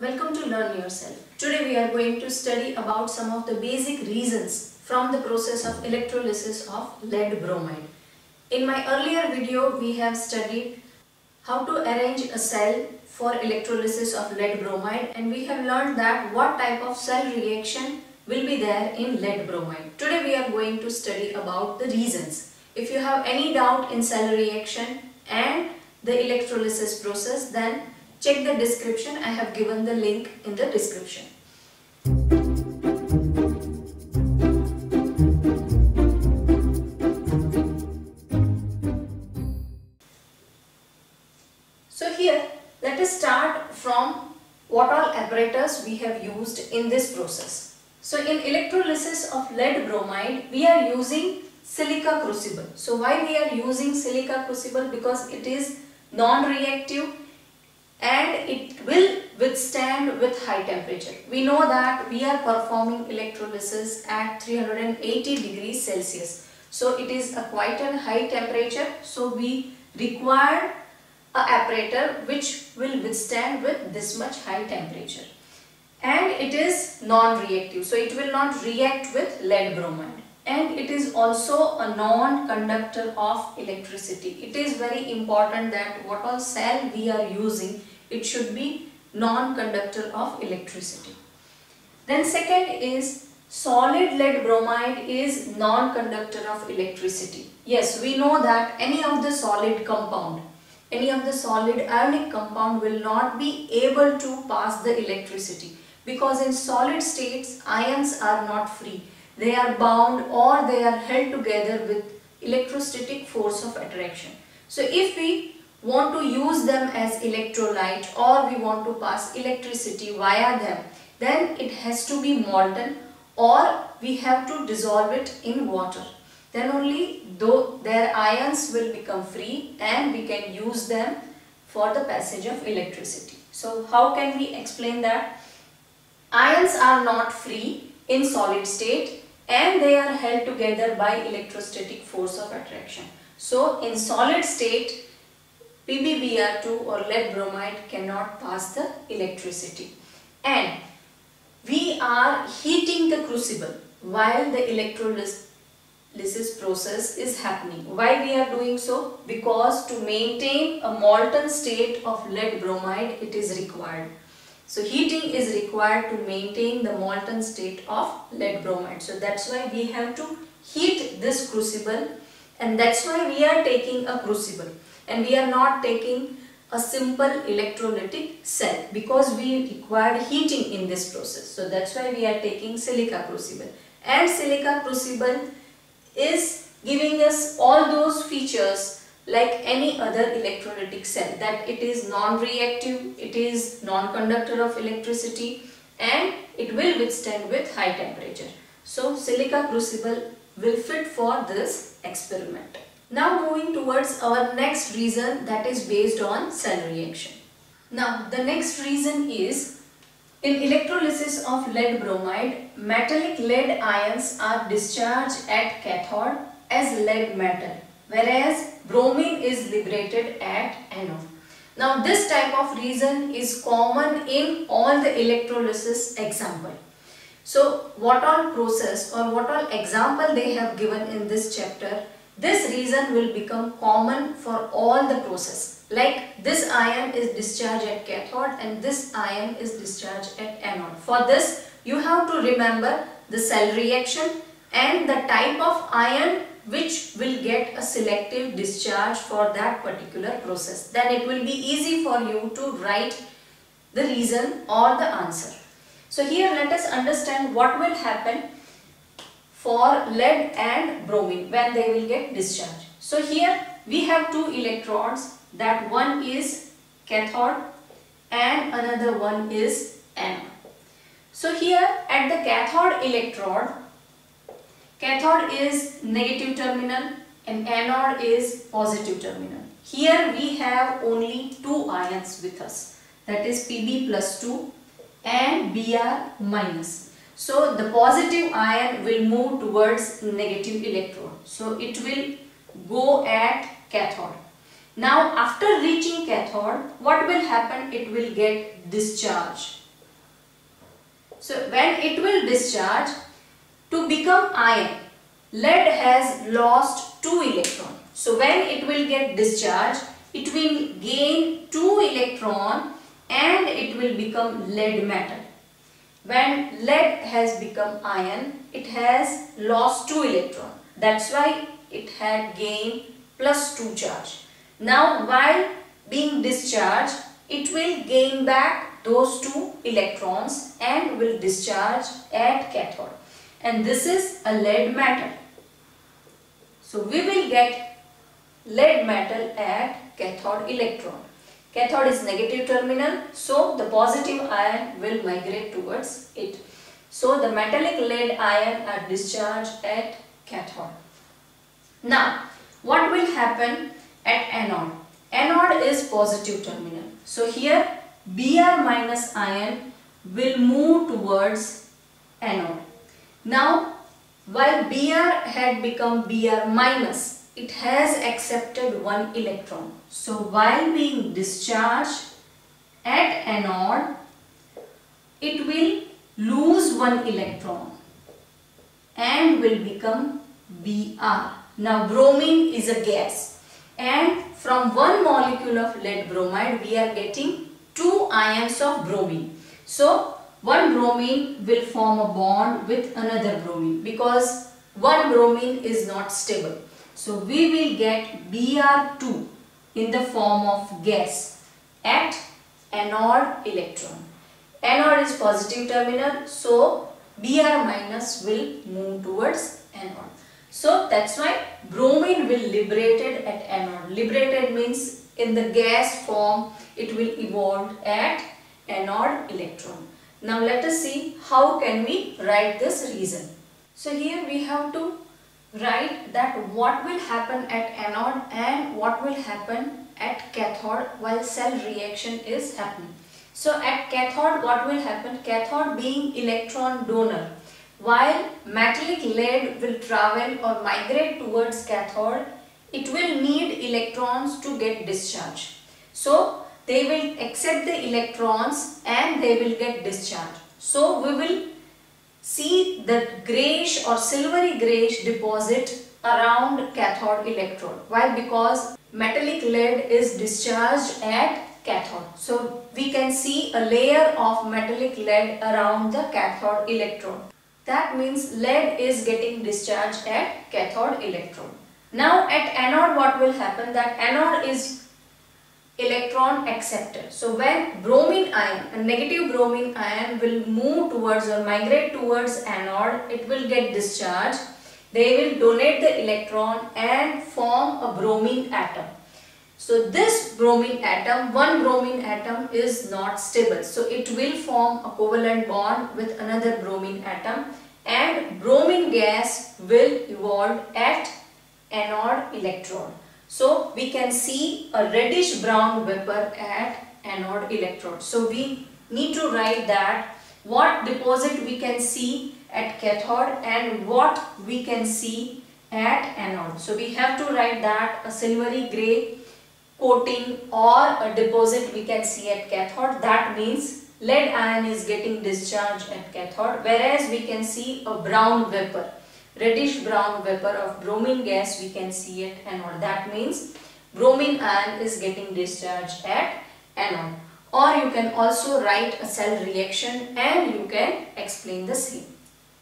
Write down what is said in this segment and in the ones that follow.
Welcome to Learn Yourself. Today we are going to study about some of the basic reasons from the process of electrolysis of lead bromide. In my earlier video we have studied how to arrange a cell for electrolysis of lead bromide, and we have learned that what type of cell reaction will be there in lead bromide. Today we are going to study about the reasons. If you have any doubt in cell reaction and the electrolysis process, then check the description. I have given the link in the description. So here let us start from what all apparatus we have used in this process. So in electrolysis of lead bromide we are using silica crucible. So why we are using silica crucible? Because it is non-reactive and it will withstand with high temperature. We know that we are performing electrolysis at 380 degrees Celsius. So it is a quite a high temperature. So we require a apparatus which will withstand with this much high temperature. And it is non-reactive. So it will not react with lead bromide. And it is also a non-conductor of electricity. It is very important that what all cell we are using, it should be non-conductor of electricity. Then second is solid lead bromide is non-conductor of electricity. Yes, we know that any of the solid compound, any of the solid ionic compound will not be able to pass the electricity, because in solid states ions are not free. They are bound or they are held together with electrostatic force of attraction. So if we want to use them as electrolyte or we want to pass electricity via them, then it has to be molten or we have to dissolve it in water. Then only though their ions will become free and we can use them for the passage of electricity. So how can we explain that? Ions are not free in solid state and they are held together by electrostatic force of attraction. So in solid state, PbBr2 or lead bromide cannot pass the electricity. And we are heating the crucible while the electrolysis process is happening. Why we are doing so? Because to maintain a molten state of lead bromide, it is required. So heating is required to maintain the molten state of lead bromide. So that's why we have to heat this crucible, and that's why we are taking a crucible and we are not taking a simple electrolytic cell, because we require heating in this process. So that's why we are taking silica crucible, and silica crucible is giving us all those features like any other electrolytic cell, that it is non-reactive, it is non-conductor of electricity, and it will withstand with high temperature. So silica crucible will fit for this experiment. Now moving towards our next reason, that is based on cell reaction. Now the next reason is, in electrolysis of lead bromide, metallic lead ions are discharged at cathode as lead metal, whereas bromine is liberated at anode. Now this type of reason is common in all the electrolysis example. So what all process or what all example they have given in this chapter, this reason will become common for all the process. Like this ion is discharged at cathode and this ion is discharged at anode. For this you have to remember the cell reaction and the type of ion which will get a selective discharge for that particular process. Then it will be easy for you to write the reason or the answer. So here let us understand what will happen for lead and bromine when they will get discharged. So here we have two electrodes, that one is cathode and another one is anode. So here at the cathode electrode, cathode is negative terminal and anode is positive terminal. Here we have only two ions with us, that is Pb plus 2 and Br minus. So the positive ion will move towards negative electrode. So it will go at cathode. Now after reaching cathode, what will happen? It will get discharged. So when it will discharge, to become ion, lead has lost 2 electrons. So when it will get discharged, it will gain 2 electrons and it will become lead metal. When lead has become ion, it has lost 2 electrons. That's why it had gained +2 charge. Now while being discharged, it will gain back those 2 electrons and will discharge at cathode. And this is a lead metal. So we will get lead metal at cathode electron. Cathode is negative terminal, so the positive ion will migrate towards it. So the metallic lead ion are discharged at cathode. Now what will happen at anode? Anode is positive terminal. So here Br minus ion will move towards anode. Now while Br had become Br minus, it has accepted 1 electron. So while being discharged at anode, it will lose 1 electron and will become Br. Now bromine is a gas, and from one molecule of lead bromide we are getting 2 ions of bromine. So one bromine will form a bond with another bromine because one bromine is not stable. So we will get Br2 in the form of gas at anode electron. Anode is positive terminal, so Br minus will move towards anode. So that's why bromine will liberated at anode. Liberated means in the gas form it will evolve at anode electron. Now let us see how can we write this reason. So here we have to write that what will happen at anode and what will happen at cathode while cell reaction is happening. So at cathode what will happen? Cathode being electron donor, while metallic lead will travel or migrate towards cathode, it will need electrons to get discharged. So they will accept the electrons and they will get discharged. So we will see the greyish or silvery greyish deposit around cathode electrode. Why? Because metallic lead is discharged at cathode. So we can see a layer of metallic lead around the cathode electrode. That means lead is getting discharged at cathode electrode. Now at anode what will happen? That anode is electron acceptor. So when bromine ion, a negative bromine ion will move towards or migrate towards anode, it will get discharged. They will donate the electron and form a bromine atom. So this bromine atom, one bromine atom is not stable. So it will form a covalent bond with another bromine atom and bromine gas will evolve at anode electrode. So we can see a reddish brown vapor at anode electrode. So we need to write that what deposit we can see at cathode and what we can see at anode. So we have to write that a silvery grey coating or a deposit we can see at cathode. That means lead ion is getting discharged at cathode, whereas we can see a brown vapor, reddish brown vapor of bromine gas we can see at anode. That means bromine ion is getting discharged at anode. Or you can also write a cell reaction and you can explain the same.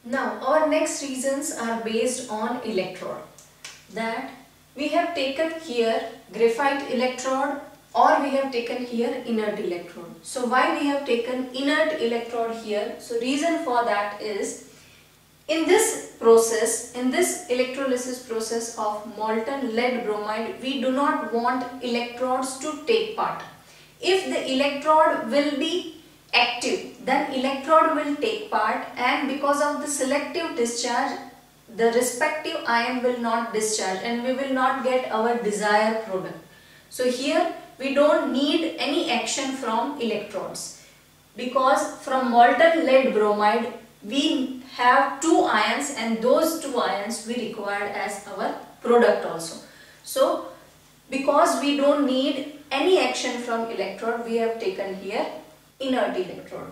Now our next reasons are based on electrode. That we have taken here graphite electrode or we have taken here inert electrode. So why we have taken inert electrode here? So reason for that is, in this process, in this electrolysis process of molten lead bromide, we do not want electrodes to take part. If the electrode will be active, then electrode will take part, and because of the selective discharge, the respective ion will not discharge and we will not get our desired product. So here we don't need any action from electrodes, because from molten lead bromide we have 2 ions and those 2 ions we required as our product also. So because we don't need any action from electrode, we have taken here inert electrode.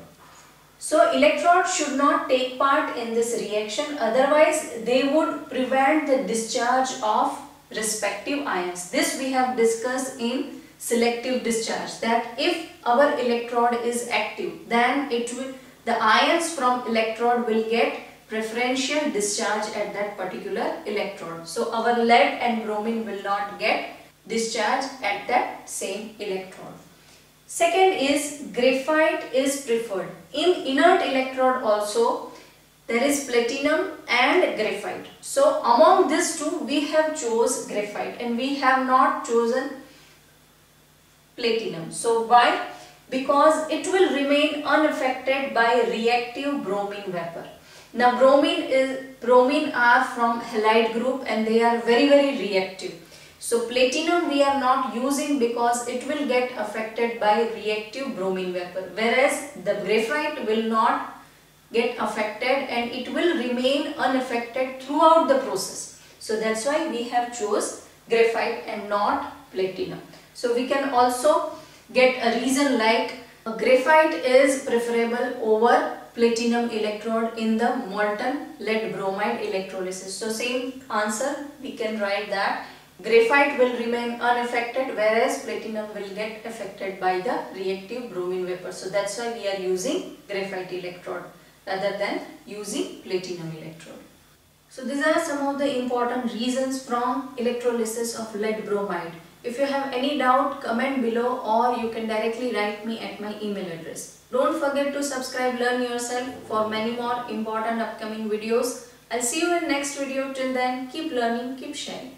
So electrode should not take part in this reaction, otherwise they would prevent the discharge of respective ions. This we have discussed in selective discharge, that if our electrode is active, then the ions from electrode will get preferential discharge at that particular electrode. So our lead and bromine will not get discharge at that same electrode. Second is graphite is preferred. In inert electrode also there is platinum and graphite. So among these two we have chose graphite and we have not chosen platinum. So why? Because it will remain unaffected by reactive bromine vapor. Now bromine are from halide group and they are very reactive. So platinum we are not using because it will get affected by reactive bromine vapor, whereas the graphite will not get affected and it will remain unaffected throughout the process. So that's why we have chose graphite and not platinum. So we can also get a reason like graphite is preferable over platinum electrode in the molten lead bromide electrolysis. So same answer we can write that graphite will remain unaffected, whereas platinum will get affected by the reactive bromine vapor. So that's why we are using graphite electrode rather than using platinum electrode. So these are some of the important reasons from electrolysis of lead bromide. If you have any doubt, comment below or you can directly write me at my email address. Don't forget to subscribe Learn Yourself for many more important upcoming videos. I'll see you in next video. Till then, keep learning, keep sharing.